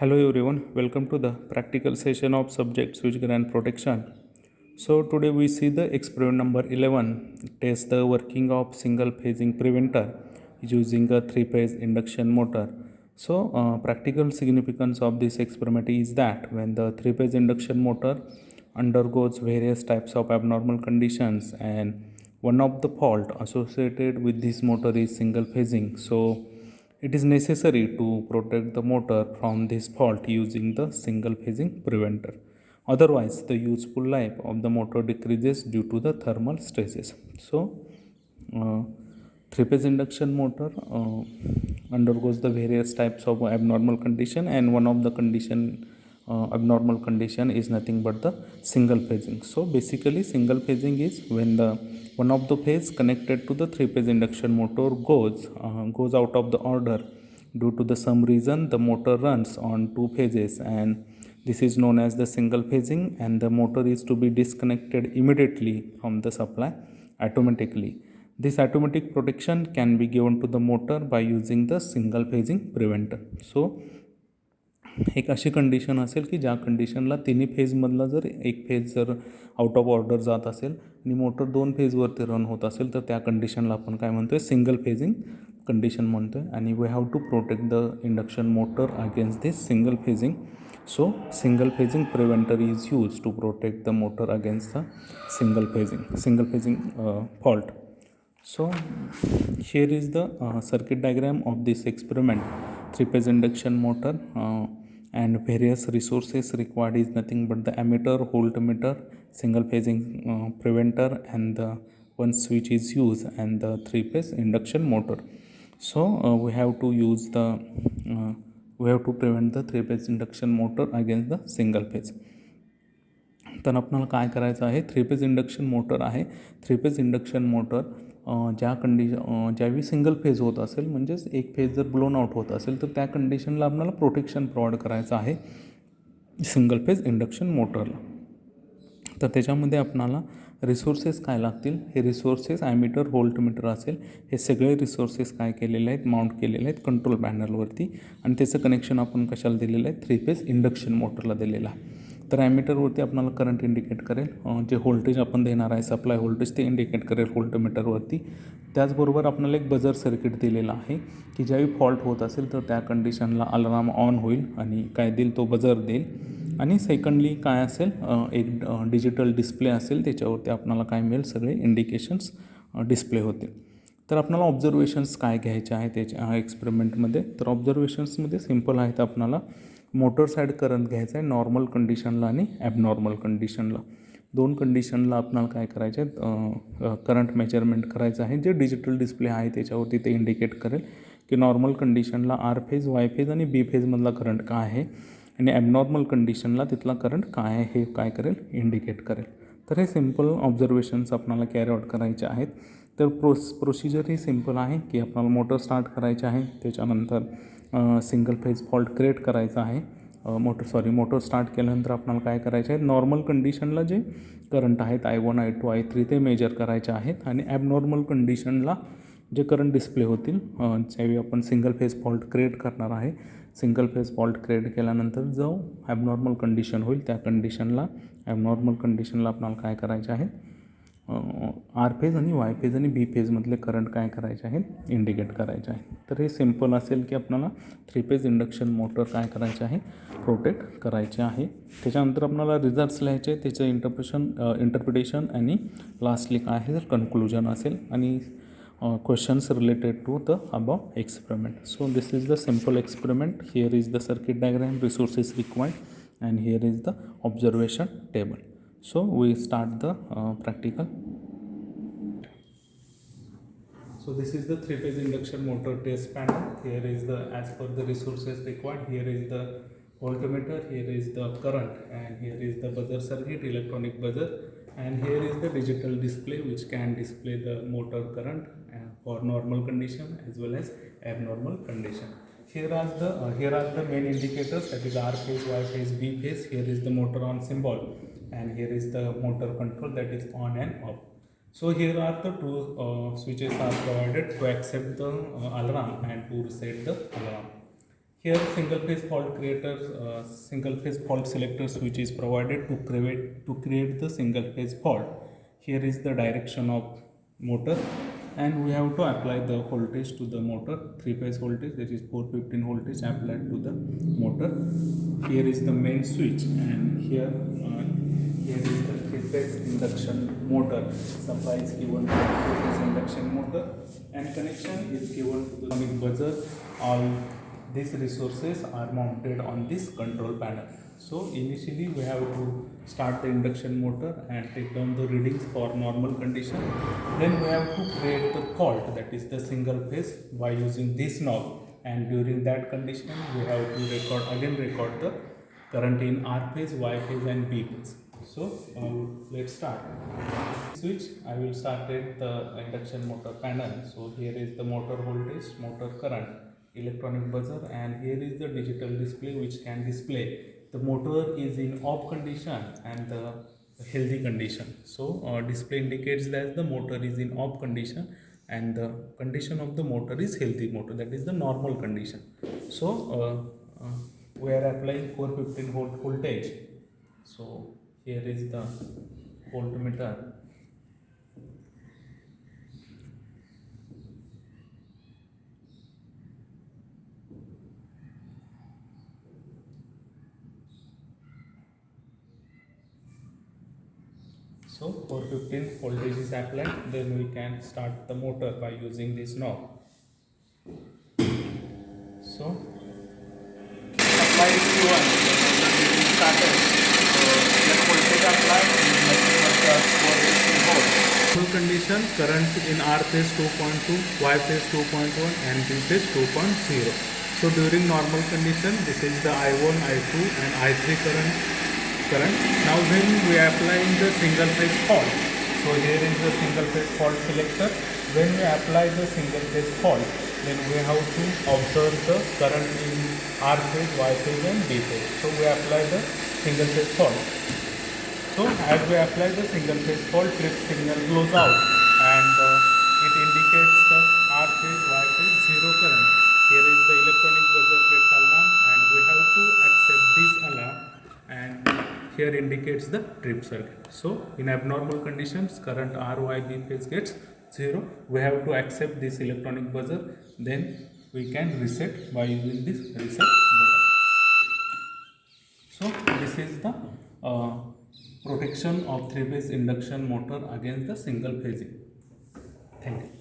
Hello everyone, welcome to the practical session of subject switchgear and protection. So today we see the experiment number 11, test the working of single phasing preventer using a three-phase induction motor. So practical significance of this experiment is that when the three-phase induction motor undergoes various types of abnormal conditions and one of the fault associated with this motor is single phasing. So it is necessary to protect the motor from this fault using the single phasing preventer. Otherwise, the useful life of the motor decreases due to the thermal stresses. So, uh, three-phase induction motor undergoes the various types of abnormal condition, and one of the abnormal condition is nothing but the single phasing. So basically single phasing is when the one of the phase connected to the three-phase induction motor goes out of the order. Due to the some reason, the motor runs on two phases, and this is known as the single phasing, and the motor is to be disconnected immediately from the supply automatically. This automatic protection can be given to the motor by using the single phasing preventer. So एक अशी condition असेल की ज्या कंडिशनला तिन्ही फेजमधला जर एक phase जर out of order जात असेल आणि मोटर दोन फेजवरती रन होत असेल तर त्या कंडिशनला आपण काय म्हणतो आहे, सिंगल फेजिंग कंडिशन म्हणतो आहे. आणि we have to protect the induction motor against this single phasing. So single phasing preventer is use to protect the motor against the single phasing fault. So here is the circuit diagram of this experiment. Three-phase induction motor and various resources required is nothing but the ammeter, voltmeter, single phasing preventer, and the one switch is used, and the three-phase induction motor. So we have to use the we have to prevent the three-phase induction motor against the single phase. तर आपल्याला काय करायचं आहे, three phase induction motor आहे. Three phase induction motor ज्यावेळी single phase होत असेल, म्हणजेच एक फेज जर ब्लोन आउट होत असेल तर त्या कंडिशनला आपल्याला प्रोटेक्शन प्रोव्हाइड करायचं आहे सिंगल फेज इंडक्शन मोटरला. तर त्याच्यामध्ये आपल्याला रिसोर्सेस काय लागतील, हे रिसोर्सेस ॲमीटर, व्होल्टमीटर असेल, हे सगळे रिसोर्सेस काय केलेले आहेत, माउंट केलेले आहेत कंट्रोल पॅनलवरती, आणि त्याचं कनेक्शन आपण कशाला दिलेलं आहे, थ्री फेज इंडक्शन मोटरला दिलेलं आहे. तर ॲमीटरवरती आपल्याला करंट इंडिकेट करेल, जे व्होल्टेज आपण देणार आहे सप्लाय व्होल्टेज ते इंडिकेट करेल व्होल्टमीटरवरती. त्याचबरोबर आपल्याला एक बजर सर्किट दिलेला आहे की ज्यावेळी फॉल्ट होत असेल तर त्या कंडिशनला अलार्म ऑन होईल आणि काय देईल, तो बजर देईल. आणि सेकंडली काय असेल, एक डिजिटल डिस्प्ले असेल, त्याच्यावरती आपल्याला काय मिळेल, सगळे इंडिकेशन्स डिस्प्ले होतील. तर आपल्याला ऑब्झर्वेशन्स काय घ्यायचे आहे त्याच्या एक्सपेरिमेंटमध्ये, तर ऑब्झर्वेशन्समध्ये सिम्पल आहेत. आपल्याला मोटर साईड करंट घ्यायचा आहे नॉर्मल कंडिशनला आणि ॲबनॉर्मल कंडिशनला. दोन कंडिशनला आपल्याला काय करायचे आहेत, करंट मेजरमेंट करायचं आहे. जे डिजिटल डिस्प्ले आहे त्याच्यावरती ते इंडिकेट करेल की नॉर्मल कंडिशनला आर फेज, वाय फेज आणि बी फेजमधला करंट काय आहे, आणि ॲबनॉर्मल कंडिशनला तिथला करंट काय आहे हे काय करेल, इंडिकेट करेल. तर हे सिम्पल ऑब्झर्वेशन्स आपल्याला कॅरी आउट करायचे आहेत. तर प्रोसिजर ही सिम्पल आहे की आपल्याला मोटर स्टार्ट करायचे आहे, त्याच्यानंतर सिंगल फेज फॉल्ट क्रिएट करायचा आहे. मोटर स्टार्ट केल्यानंतर आपल्याला काय करायचे आहे, नॉर्मल कंडिशनला जे करंट आहेत I1, I2, I3 ते मेजर करायचे आहेत, आणि ॲबनॉर्मल कंडिशनला जे करंट डिस्प्ले होतील ज्यावेळी आपण सिंगल फेज फॉल्ट क्रिएट करणार आहे. सिंगल फेज फॉल्ट क्रिएट केल्यानंतर जो ॲबनॉर्मल कंडिशन होईल त्या ॲबनॉर्मल कंडिशनला आपल्याला काय करायचे आहे, आर फेज आणि वाय फेज आणि बी फेजमधले करंट काय करायचे आहेत, इंडिकेट करायचे आहे. तर हे सिम्पल असेल की आपल्याला थ्री फेज इंडक्शन मोटर काय करायचे आहे, प्रोटेक्ट करायचे आहे. त्याच्यानंतर आपल्याला रिझल्ट्स लिहायचे, त्याचं इंटरप्रिटेशन आणि लास्टली काय आहे तर कन्क्लुजन असेल, आणि questions related to the above experiment. So this is the simple experiment. Here is the circuit diagram, resources required, and here is the observation table. So we start the practical. So this is the three-phase induction motor test panel. Here is the, as per the resources required, here is the voltmeter, here is the current, and here is the buzzer circuit, electronic buzzer, and here is the digital display which can display the motor current for normal condition as well as abnormal condition. Here are the main indicators, that is R phase, Y phase, B phase. Here is the motor on symbol, and here is the motor control, that is on and off. So here are the two switches are provided to accept the alarm and to reset the alarm. Here single phase fault creators, single phase fault selector switch is provided to create the single phase fault. Here is the direction of motor, and we have to apply the voltage to the motor, three phase voltage, that is 415 voltage applied to the motor. Here is the main switch, and here is the three phase induction motor. Supply is given to the three phase induction motor, and connection is given to the electronic buzzer. All these resources are mounted on this control panel. So initially we have to start the induction motor and take down the readings for normal condition. Then we have to create the fault, that is the single phase, by using this knob, and during that condition we have to record the current in R phase, Y phase and B phase. So let's start. Switch, I will start at the induction motor panel. So here is the motor voltage, motor current, electronic buzzer, and here is the digital display which can display the motor is in off condition and the healthy condition. So display indicates that the motor is in off condition and the condition of the motor is healthy motor, that is the normal condition. So we are applying 415 volt voltage. So here is the voltmeter. So 415 voltage is applied, then we can start the motor by using this knob. So supply is Q1, started. So then voltage applied is nothing but 415 volts. Full condition, current in R phase 2.2, Y phase 2.1 and B phase 2.0. So during normal condition, this is the I1, I2 and I3 current. Now when we are applying the single phase fault, so here is the single phase fault selector. When we apply the single phase fault, then we have to observe the current in R phase, Y phase and B phase. So we apply the single phase fault. So as we apply the single phase fault, trip signal goes out and it indicates the R phase, Y phase, zero current. Here is the electronic buzzer gets alarm and we have to accept this alarm, and here indicates the trip circuit. So in abnormal conditions, current R, Y, B phase gets 0. We have to accept this electronic buzzer, then we can reset by using this reset button. So this is the protection of three phase induction motor against the single phasing. Thank you.